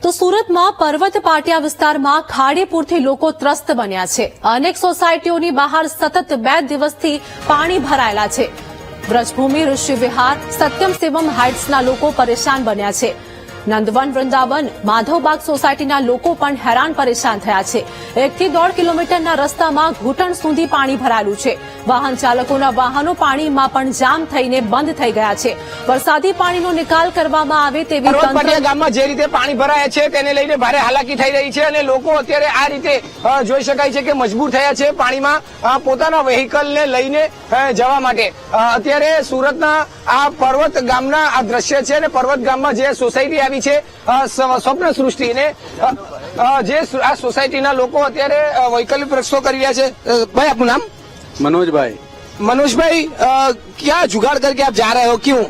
તો સુરતમાં પર્વત પાટિયા વિસ્તારમાં ખાડીપુરથી લોકો ત્રસ્ત બન્યા છે। અનેક સોસાયટીઓની બહાર સતત 2 દિવસથી પાણી ભરાયેલા છે। બ્રજભૂમિ, ઋષિ વિહાર, સત્યમ શિવમ હાઇટ્સના લોકો પરેશાન બન્યા છે। નંદવન, વૃંદાવન, માધવબાગ સોસાયટીના લોકો પણ હેરાન પરેશાન થયા છે। 1 થી 1.5 કિલોમીટરના રસ્તામાં ઘૂંટણ સુધી પાણી ભરાયેલું છે। વાહન ચાલકોના વાહનો પાણીમાં પણ જામ થઈને બંધ થઈ ગયા છે। વરસાદી પાણીનો નિકાલ કરવામાં આવે તેવી પર્વતપાટિયા ગામમાં જે રીતે પાણી ભરાયા છે તેને લઈને ભારે હાલાકી થઈ રહી છે અને લોકો અત્યારે આ રીતે જોઈ શકાય છે કે મજબૂર થયા છે પાણીમાં પોતાના વ્હીકલને લઈને જવા માટે। અત્યારે સુરતના આ પર્વત ગામના આ દ્રશ્ય છે અને પર્વત ગામમાં જે સોસાયટી આવી છે સ્વપ્ન સૃષ્ટિ ને જે આ સોસાયટીના લોકો અત્યારે વૈકલ્પિક પ્રશ્નો કરી રહ્યા છે। ભાઈ આપનું નામ? मनोज भाई। मनोज भाई, क्या जुगाड़ करके आप जा रहे हो, क्यों?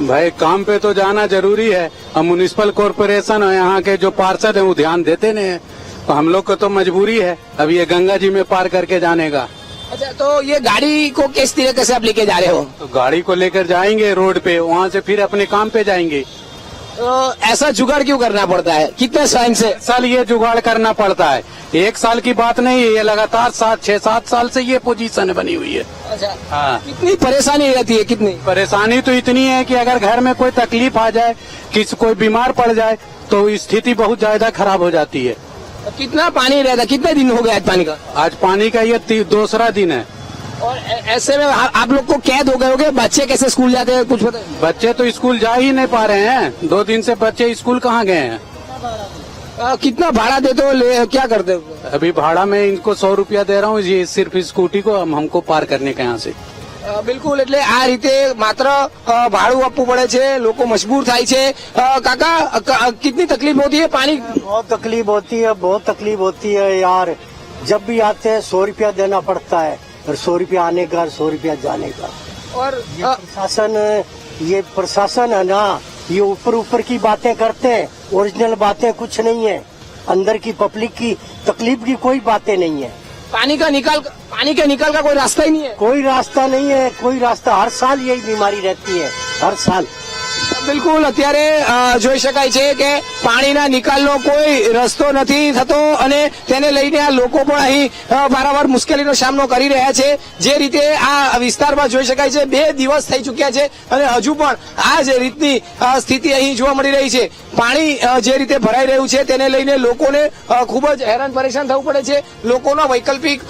भाई काम पे तो जाना जरूरी है। हम म्युनिसिपल कॉर्पोरेशन और यहाँ के जो पार्षद हैं वो ध्यान देते नहीं है, तो हम लोग को तो मजबूरी है अब ये गंगा जी में पार करके जाने का। अच्छा, तो ये गाड़ी को किस तरीके से आप लेके जा रहे हो? तो गाड़ी को लेकर जाएंगे रोड पे, वहाँ से फिर अपने काम पे जाएंगे। तो ऐसा जुगाड़ क्यों करना पड़ता है? कितने टाइम से? साल ये जुगाड़ करना पड़ता है, 1 साल की बात नहीं है, ये लगातार 6-7 साल से ये पोजीशन बनी हुई है। अच्छा, हाँ, कितनी परेशानी रहती है? कितनी परेशानी तो इतनी है कि अगर घर में कोई तकलीफ आ जाए, कोई बीमार पड़ जाए तो स्थिति बहुत ज्यादा खराब हो जाती है। कितना पानी रहता है? कितने दिन हो गए आज पानी का? आज पानी का ये दूसरा दिन है। और ऐसे में आप लोग को कैद हो गए होंगे। बच्चे कैसे स्कूल जाते हैं, कुछ पता है? बच्चे तो स्कूल जा ही नहीं पा रहे हैं, 2 दिन से बच्चे स्कूल कहाँ गए हैं। कितना भाड़ा देते हो, क्या करते हो? अभी भाड़ा में इनको 100 रुपया दे रहा हूँ, ये सिर्फ स्कूटी को हमको पार करने का यहाँ से। બિલકુલ, એટલે આ રીતે માત્ર ભાડું આપવું પડે છે, લોકો મજબૂર થાય છે। કાકા, कितनी तकलीफ होती है? पानी बहुत तकलीफ होती है, बहुत तकलीफ होती है यार। जब भी आते हैं 100 रुपया देना पड़ता है, और 100 रुपया आने का, 100 रुपया जाने का। और ये प्रशासन है ना, ये ऊपर ऊपर की बातें करते हैं, ओरिजिनल बातें कुछ नहीं है। अंदर की पब्लिक की तकलीफ की कोई बातें नहीं है। पानी के निकाल का कोई रास्ता ही नहीं है। कोई रास्ता नहीं है, कोई रास्ता। हर साल यही बीमारी रहती है, हर साल। બિલકુલ, અત્યારે જોઈ શકાય છે કે પાણીના નિકાલનો કોઈ રસ્તો નથી થતો અને તેને લઈને આ લોકો પણ અહીં વારંવાર મુશ્કેલીનો સામનો કરી રહ્યા છે। જે રીતે આ વિસ્તારમાં જોઈ શકાય છે 2 દિવસ થઈ ચૂક્યા છે અને હજુ પણ આ જ રીતની સ્થિતિ અહીં જોવા મળી રહી છે। પાણી જે રીતે ભરાઈ રહ્યું છે તેને લઈને લોકોને ખૂબ જ હેરાન પરેશાન થવું પડે છે। લોકોનો વૈકલ્પિક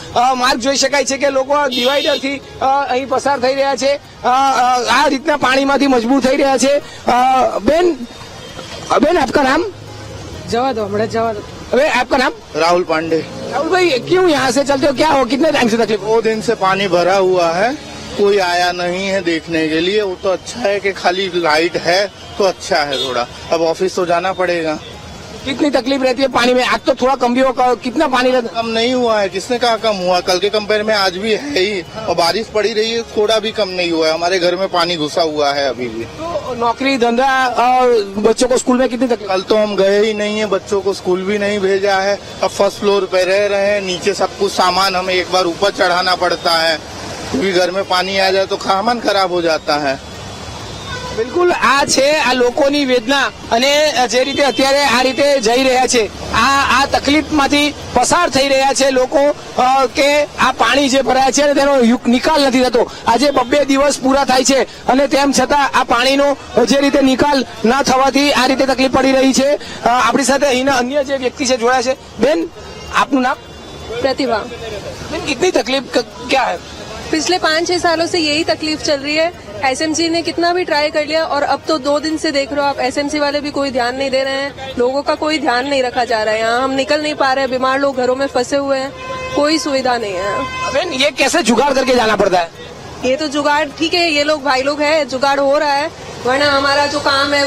માર્ગ જોઈ શકાય છે કે લોકો ડિવાઈડરથી અહીં પસાર થઈ રહ્યા છે। આ રીતના પાણીમાંથી મજબૂર થઈ રહ્યા છે। बेन आपका नाम? जवा दो, जवा दो। अबे आपका नाम? राहुल पांडे। राहुल भाई, क्यों यहाँ से चलते हो, क्या हो, कितने टाइम से तकलीफ? 2 दिन से पानी भरा हुआ है, कोई आया नहीं है देखने के लिए। वो तो अच्छा है कि खाली लाइट है तो अच्छा है थोड़ा, अब ऑफिस तो जाना पड़ेगा। कितनी तकलीफ रहती है पानी में? आज तो थोड़ा कम भी होगा, कितना पानी रहता? कम नहीं हुआ है, किसने कहा कम हुआ? कल के कंपेयर में आज भी है ही, और बारिश पड़ी रही है, थोड़ा भी कम नहीं हुआ है। हमारे घर में पानी घुसा हुआ है अभी भी। तो नौकरी धंधा और बच्चों को स्कूल में कितनी तकलीफ? कल तो हम गए ही नहीं है, बच्चों को स्कूल भी नहीं भेजा है। अब फर्स्ट फ्लोर पे रह रहे हैं, नीचे सब कुछ सामान हमें एक बार ऊपर चढ़ाना पड़ता है, क्योंकि घर में पानी आ जाए तो सामान खराब हो जाता है। બિલકુલ, આ છે આ લોકોની વેદના અને જે રીતે અત્યારે આ રીતે જઈ રહ્યા છે, આ તકલીફમાંથી પસાર થઈ રહ્યા છે લોકો કે આ પાણી જે ભરાય છે તેનો નિકાલ નથી થતો। આજે 2 દિવસ પૂરા થાય છે અને તેમ છતાં આ પાણીનો જે રીતે નિકાલ ના થવાથી આ રીતે તકલીફ પડી રહી છે। આપણી સાથે અહીંના અન્ય જે વ્યક્તિ છે જોડાયા છે। બેન, આપનું નામ? प्रतिभा। બેન, कितनी तकलीफ क्या है? पिछले 5-6 सालों से यही तकलीफ चल रही है। एसएमसी ने कितना भी ट्राई कर लिया, और अब तो 2 दिन से देख रहे हो आप, एसएमसी वाले भी कोई ध्यान नहीं दे रहे हैं, लोगों का कोई ध्यान नहीं रखा जा रहा है। यहाँ हम निकल नहीं पा रहे हैं, बीमार लोग घरों में फंसे हुए हैं, कोई सुविधा नहीं है। बेन, ये कैसे जुगाड़ करके जाना पड़ता है? ये तो जुगाड़ ठीक है, ये लोग भाई लोग है, जुगाड़ हो रहा है, वरना हमारा जो काम है